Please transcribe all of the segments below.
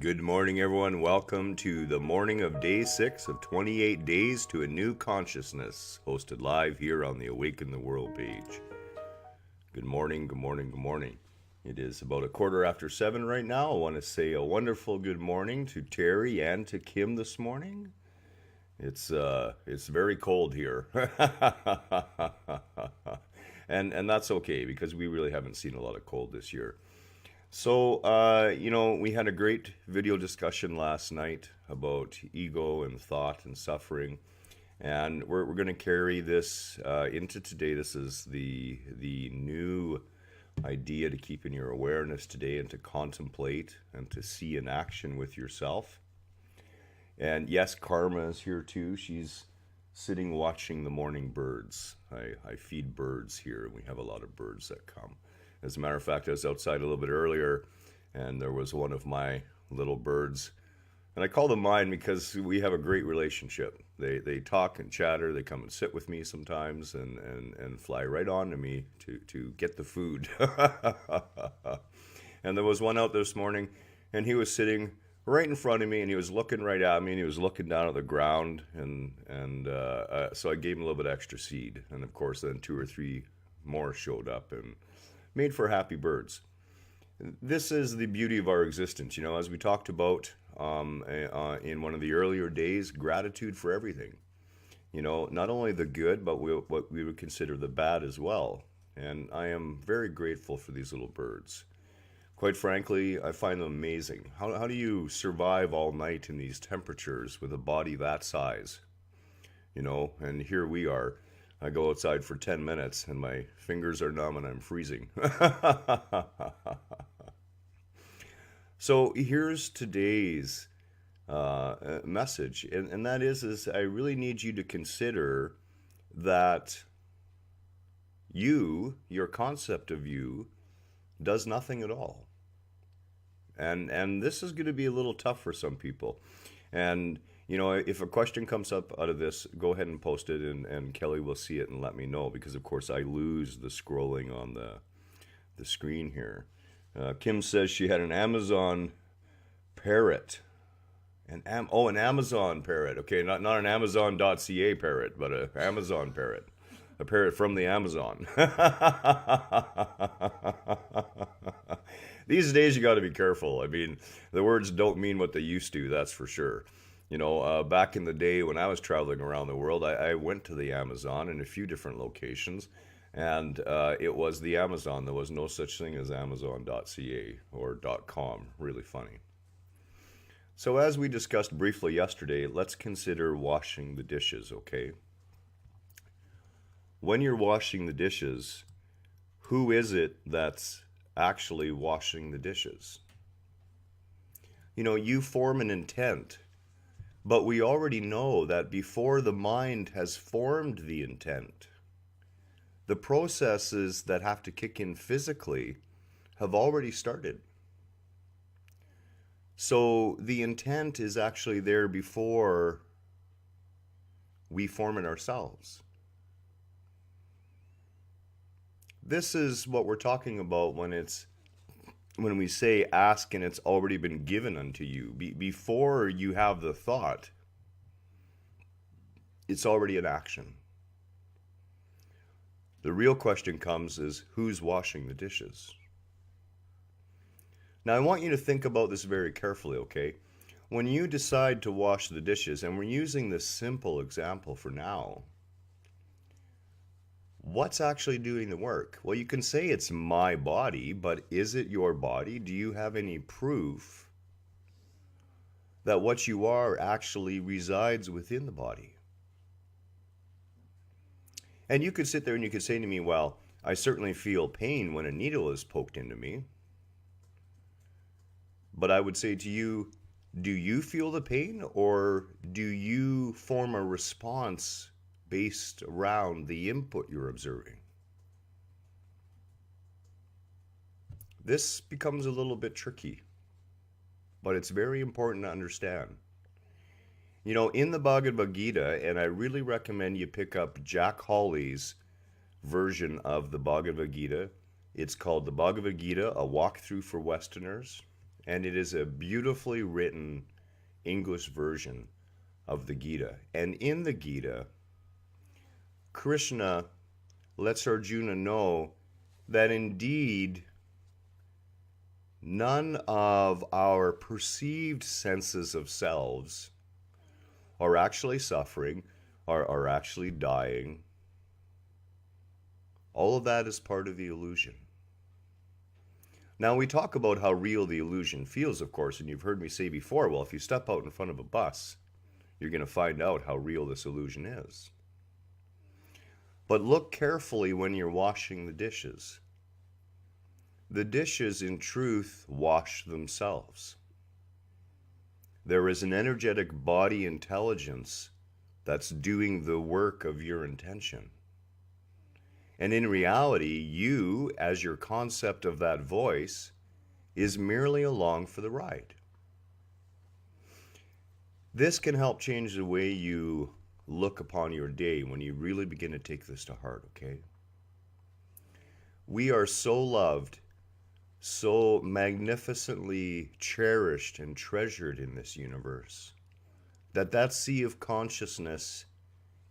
Good morning, everyone. Welcome to the morning of day 6 of 28 Days to a New Consciousness, hosted live here on the Awaken the World page. Good morning, good morning, good morning. It is about 7:15 right now. I want to say a wonderful good morning to Terry and to Kim this morning. It's very cold here. and that's okay because we really haven't seen a lot of cold this year. So, we had a great video discussion last night about ego and thought and suffering, and we're going to carry this into today. This is the new idea to keep in your awareness today and to contemplate and to see in action with yourself. And yes, Karma is here too. She's sitting watching the morning birds. I feed birds here, and we have a lot of birds that come. As a matter of fact, I was outside a little bit earlier, and there was one of my little birds. And I call them mine because we have a great relationship. They talk and chatter. They come and sit with me sometimes and fly right on to me to get the food. And there was one out this morning, and he was sitting right in front of me, and he was looking right at me, and he was looking down at the ground. So I gave him a little bit extra seed. And, of course, then 2 or 3 more showed up and made for happy birds. This is the beauty of our existence, as we talked about in one of the earlier days, gratitude for everything. Not only the good, but what we would consider the bad as well. And I am very grateful for these little birds. Quite frankly, I find them amazing. How do you survive all night in these temperatures with a body that size? And here we are. I go outside for 10 minutes and my fingers are numb and I'm freezing. So here's today's message. And that is I really need you to consider that your concept of you, does nothing at all. And this is going to be a little tough for some people. And if a question comes up out of this, go ahead and post it, and Kelly will see it and let me know, because, of course, I lose the scrolling on the screen here. Kim says she had an Amazon parrot. An Amazon parrot. Okay, not an Amazon.ca parrot, but an Amazon parrot. A parrot from the Amazon. These days you got to be careful. I mean, the words don't mean what they used to, that's for sure. Back in the day when I was traveling around the world, I went to the Amazon in a few different locations, and it was the Amazon. There was no such thing as Amazon.ca or .com. Really funny. So as we discussed briefly yesterday, let's consider washing the dishes, okay? When you're washing the dishes, who is it that's actually washing the dishes? You form an intent. But we already know that before the mind has formed the intent, the processes that have to kick in physically have already started. So the intent is actually there before we form it ourselves. This is what we're talking about when we say ask and it's already been given unto you. Before you have the thought, it's already an action. The real question comes is, who's washing the dishes? Now I want you to think about this very carefully, okay? When you decide to wash the dishes, and we're using this simple example for now, what's actually doing the work? Well, you can say it's my body, but is it your body? Do you have any proof that what you are actually resides within the body? And you could sit there and you could say to me, well, I certainly feel pain when a needle is poked into me. But I would say to you, do you feel the pain, or do you form a response based around the input you're observing? This becomes a little bit tricky, but it's very important to understand. In the Bhagavad Gita, and I really recommend you pick up Jack Hawley's version of the Bhagavad Gita. It's called the Bhagavad Gita, A Walkthrough for Westerners. and it is a beautifully written English version of the Gita. And in the Gita, Krishna lets Arjuna know that indeed none of our perceived senses of selves are actually suffering, are actually dying. All of that is part of the illusion. Now, we talk about how real the illusion feels, of course, and you've heard me say before, well, if you step out in front of a bus, you're going to find out how real this illusion is. But look carefully when you're washing the dishes. The dishes, in truth, wash themselves. There is an energetic body intelligence that's doing the work of your intention. And in reality, you, as your concept of that voice, is merely along for the ride. This can help change the way you look upon your day when you really begin to take this to heart, okay? We are so loved, so magnificently cherished and treasured in this universe, that sea of consciousness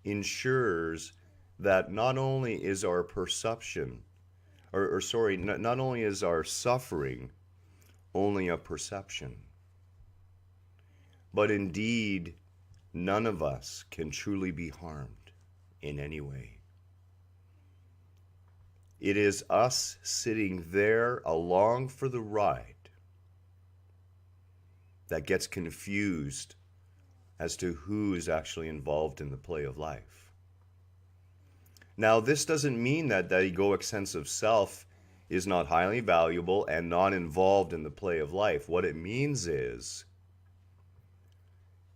ensures that not only is our perception, not only is our suffering only a perception, but indeed none of us can truly be harmed in any way. It is us sitting there along for the ride that gets confused as to who is actually involved in the play of life. Now, this doesn't mean that egoic sense of self is not highly valuable and not involved in the play of life. What it means is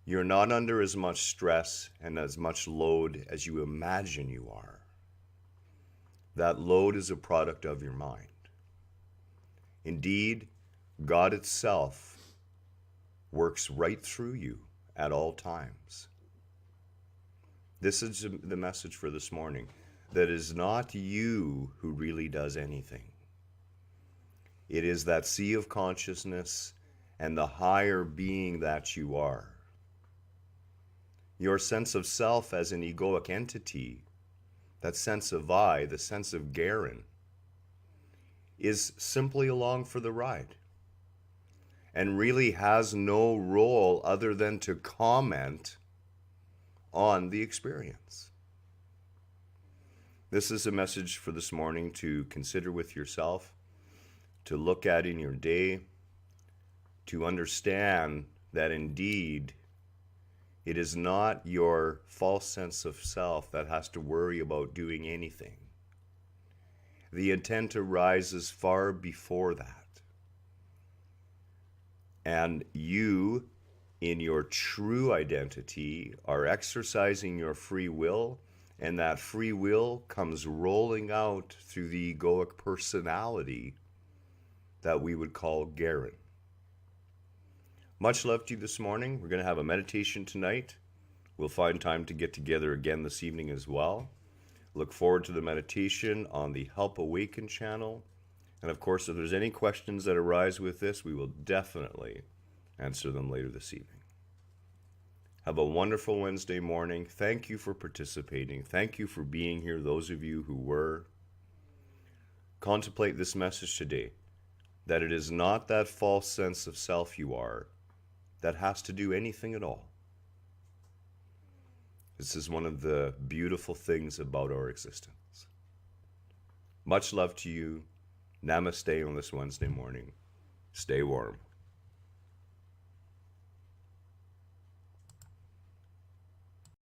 you're not under as much stress and as much load as you imagine you are. That load is a product of your mind. Indeed, God itself works right through you at all times. This is the message for this morning. That is not you who really does anything. It is that sea of consciousness and the higher being that you are. Your sense of self as an egoic entity, that sense of I, the sense of Garen, is simply along for the ride and really has no role other than to comment on the experience. This is a message for this morning to consider with yourself, to look at in your day, to understand that indeed it is not your false sense of self that has to worry about doing anything. The intent arises far before that. And you, in your true identity, are exercising your free will, and that free will comes rolling out through the egoic personality that we would call Garen. Much love to you this morning. We're going to have a meditation tonight. We'll find time to get together again this evening as well. Look forward to the meditation on the Help Awaken channel. And of course, if there's any questions that arise with this, we will definitely answer them later this evening. Have a wonderful Wednesday morning. Thank you for participating. Thank you for being here, those of you who were. Contemplate this message today, that it is not that false sense of self you are that has to do anything at all. This is one of the beautiful things about our existence. Much love to you. Namaste on this Wednesday morning. Stay warm.